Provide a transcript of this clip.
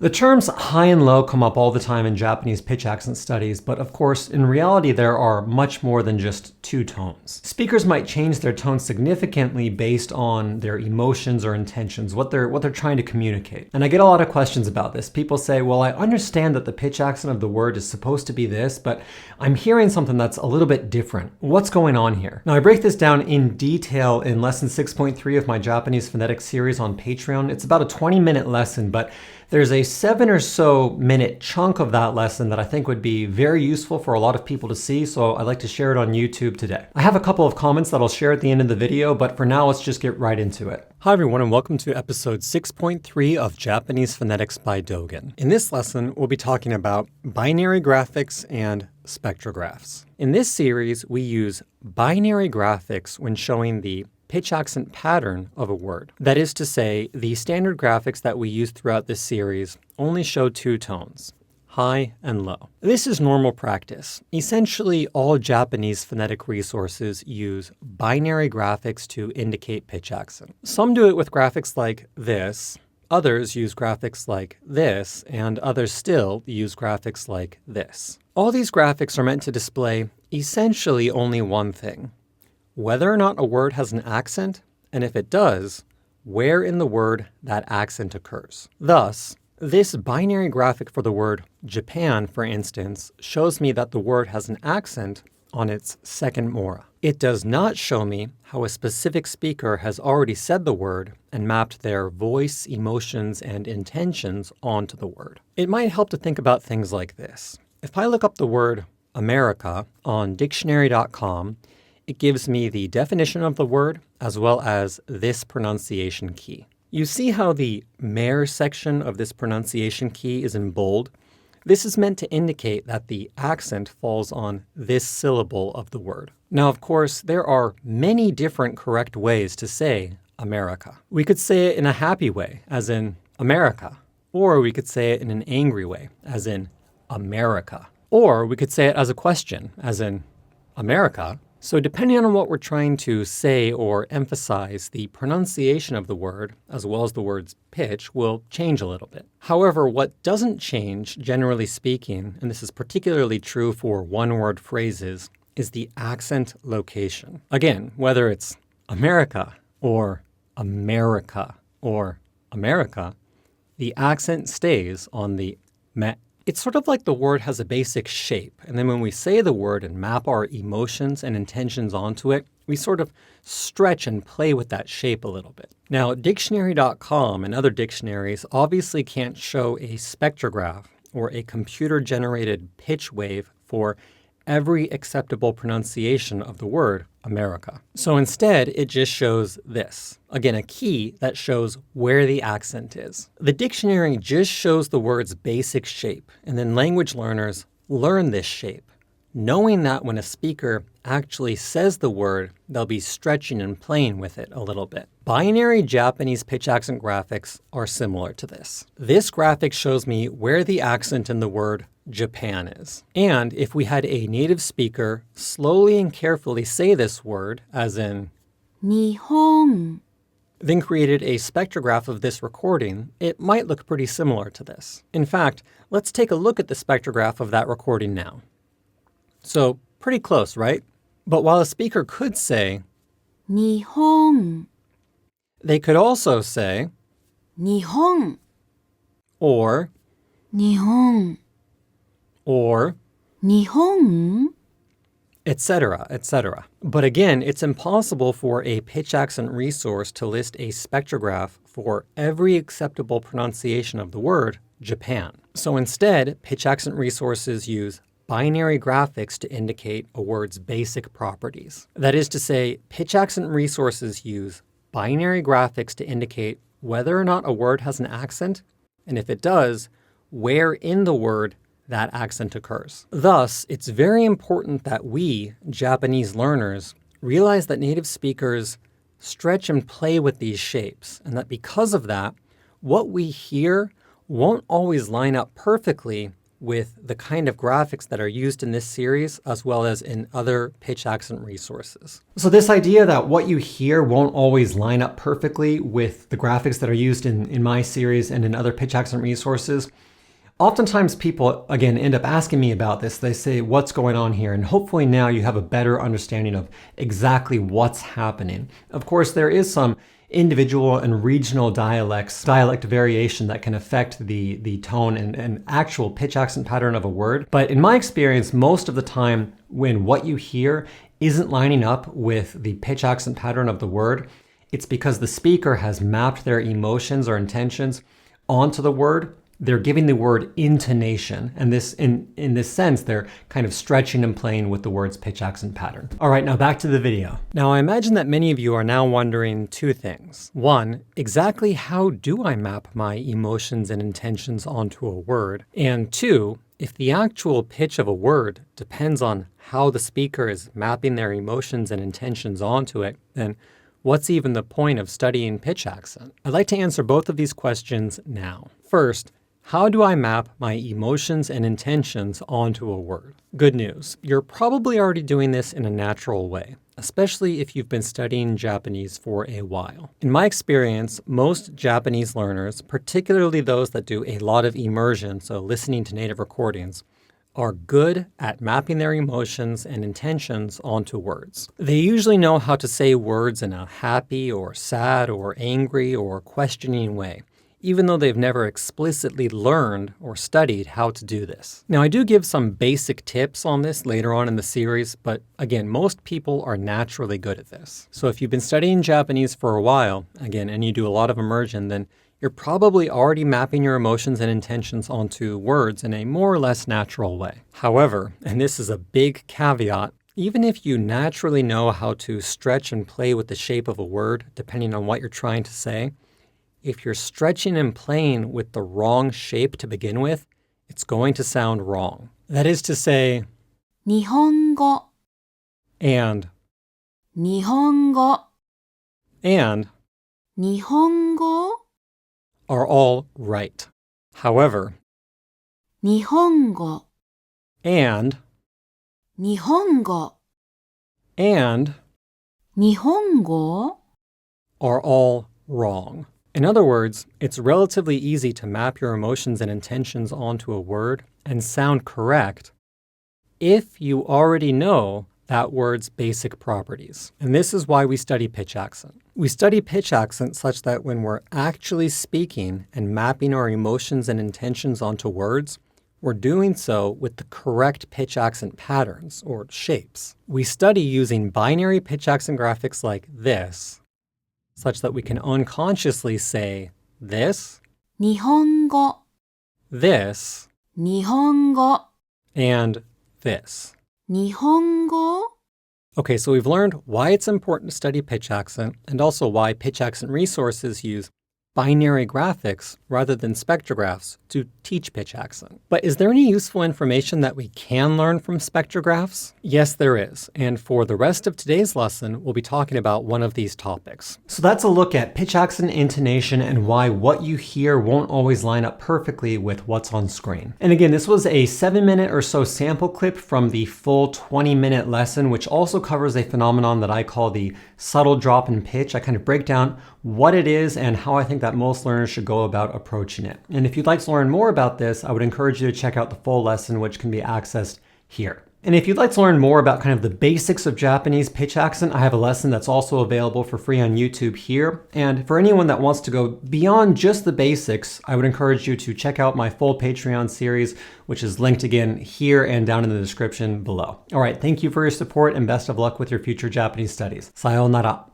The terms high and low come up all the time in Japanese pitch accent studies, but of course, in reality, there are much more than just two tones. Speakers might change their tone significantly based on their emotions or intentions, what they're trying to communicate. And I get a lot of questions about this. People say, well, I understand that the pitch accent of the word is supposed to be this, but I'm hearing something that's a little bit different. What's going on here? Now, I break this down in detail in lesson 6.3 of my Japanese phonetics series on Patreon. It's about a 20-minute lesson, but there's a 7 or so minute chunk of that lesson that I think would be very useful for a lot of people to see, so I'd like to share it on YouTube today. I have a couple of comments that I'll share at the end of the video, but for now, let's just get right into it. Hi everyone, and welcome to episode 6.3 of Japanese Phonetics by Dogen. In this lesson, we'll be talking about binary graphics and spectrographs. In this series, we use binary graphics when showing the pitch accent pattern of a word. That is to say, the standard graphics that we use throughout this series only show two tones, high and low. This is normal practice. Essentially, all Japanese phonetic resources use binary graphics to indicate pitch accent. Some do it with graphics like this, others use graphics like this, and others still use graphics like this. All these graphics are meant to display essentially only one thing: whether or not a word has an accent, and if it does, where in the word that accent occurs. Thus, this binary graphic for the word Japan, for instance, shows me that the word has an accent on its second mora. It does not show me how a specific speaker has already said the word and mapped their voice, emotions, and intentions onto the word. It might help to think about things like this. If I look up the word America on dictionary.com, it gives me the definition of the word as well as this pronunciation key. You see how the mer section of this pronunciation key is in bold? This is meant to indicate that the accent falls on this syllable of the word. Now, of course, there are many different correct ways to say America. We could say it in a happy way, as in America, or we could say it in an angry way, as in America, or we could say it as a question, as in America. So depending on what we're trying to say or emphasize, the pronunciation of the word, as well as the word's pitch, will change a little bit. However, what doesn't change, generally speaking, and this is particularly true for one-word phrases, is the accent location. Again, whether it's America or America or America, the accent stays on the me. It's sort of like the word has a basic shape, and then when we say the word and map our emotions and intentions onto it, we sort of stretch and play with that shape a little bit. Now, dictionary.com and other dictionaries obviously can't show a spectrograph or a computer-generated pitch wave for every acceptable pronunciation of the word America. So instead, it just shows this. Again, a key that shows where the accent is. The dictionary just shows the word's basic shape, and then language learners learn this shape, knowing that when a speaker actually says the word, they'll be stretching and playing with it a little bit. Binary Japanese pitch accent graphics are similar to this. This graphic shows me where the accent in the word Japan is. And if we had a native speaker slowly and carefully say this word, as in 日本, then created a spectrograph of this recording, it might look pretty similar to this. In fact, let's take a look at the spectrograph of that recording now. So, pretty close, right? But while a speaker could say 日本, they could also say 日本, or 日本, or 日本, etc., etc. But again, it's impossible for a pitch accent resource to list a spectrograph for every acceptable pronunciation of the word Japan. So instead, pitch accent resources use binary graphics to indicate a word's basic properties. That is to say, pitch accent resources use binary graphics to indicate whether or not a word has an accent, and if it does, where in the word that accent occurs. Thus, it's very important that we, Japanese learners, realize that native speakers stretch and play with these shapes, and that because of that, what we hear won't always line up perfectly with the kind of graphics that are used in this series, as well as in other pitch accent resources. So this idea that what you hear won't always line up perfectly with the graphics that are used in my series and in other pitch accent resources, oftentimes people, again, end up asking me about this. They say, what's going on here? And hopefully now you have a better understanding of exactly what's happening. Of course, there is some individual and regional dialect variation that can affect the tone and actual pitch accent pattern of a word. But in my experience, most of the time when what you hear isn't lining up with the pitch accent pattern of the word, it's because the speaker has mapped their emotions or intentions onto the word. They're giving the word intonation, and this, in this sense, they're kind of stretching and playing with the word's pitch accent pattern. All right, now back to the video. Now, I imagine that many of you are now wondering two things. One, exactly how do I map my emotions and intentions onto a word? And two, if the actual pitch of a word depends on how the speaker is mapping their emotions and intentions onto it, then what's even the point of studying pitch accent? I'd like to answer both of these questions now. First, how do I map my emotions and intentions onto a word? Good news, you're probably already doing this in a natural way, especially if you've been studying Japanese for a while. In my experience, most Japanese learners, particularly those that do a lot of immersion, so listening to native recordings, are good at mapping their emotions and intentions onto words. They usually know how to say words in a happy or sad or angry or questioning way, even though they've never explicitly learned or studied how to do this. Now, I do give some basic tips on this later on in the series, but again, most people are naturally good at this. So if you've been studying Japanese for a while, again, and you do a lot of immersion, then you're probably already mapping your emotions and intentions onto words in a more or less natural way. However, and this is a big caveat, even if you naturally know how to stretch and play with the shape of a word, depending on what you're trying to say, if you're stretching and playing with the wrong shape to begin with, it's going to sound wrong. That is to say, 日本語 and, 日本語 and 日本語 are all right. However, 日本語 and, 日本語 and 日本語 are all wrong. In other words, it's relatively easy to map your emotions and intentions onto a word and sound correct if you already know that word's basic properties. And this is why we study pitch accent. We study pitch accent such that when we're actually speaking and mapping our emotions and intentions onto words, we're doing so with the correct pitch accent patterns or shapes. We study using binary pitch accent graphics like this, such that we can unconsciously say this, 日本語 this, 日本語 and this. 日本語 Okay, so we've learned why it's important to study pitch accent and also why pitch accent resources use binary graphics rather than spectrographs to teach pitch accent. But is there any useful information that we can learn from spectrographs? Yes, there is. And for the rest of today's lesson, we'll be talking about one of these topics. So that's a look at pitch accent intonation and why what you hear won't always line up perfectly with what's on screen. And again, this was a 7-minute or so sample clip from the full 20-minute lesson, which also covers a phenomenon that I call the subtle drop in pitch. I kind of break down what it is and how I think that most learners should go about approaching it. And if you'd like to learn more about this, I would encourage you to check out the full lesson, which can be accessed here. And if you'd like to learn more about kind of the basics of Japanese pitch accent, I have a lesson that's also available for free on YouTube here. And for anyone that wants to go beyond just the basics, I would encourage you to check out my full Patreon series, which is linked again here and down in the description below. All right, thank you for your support and best of luck with your future Japanese studies. Sayonara.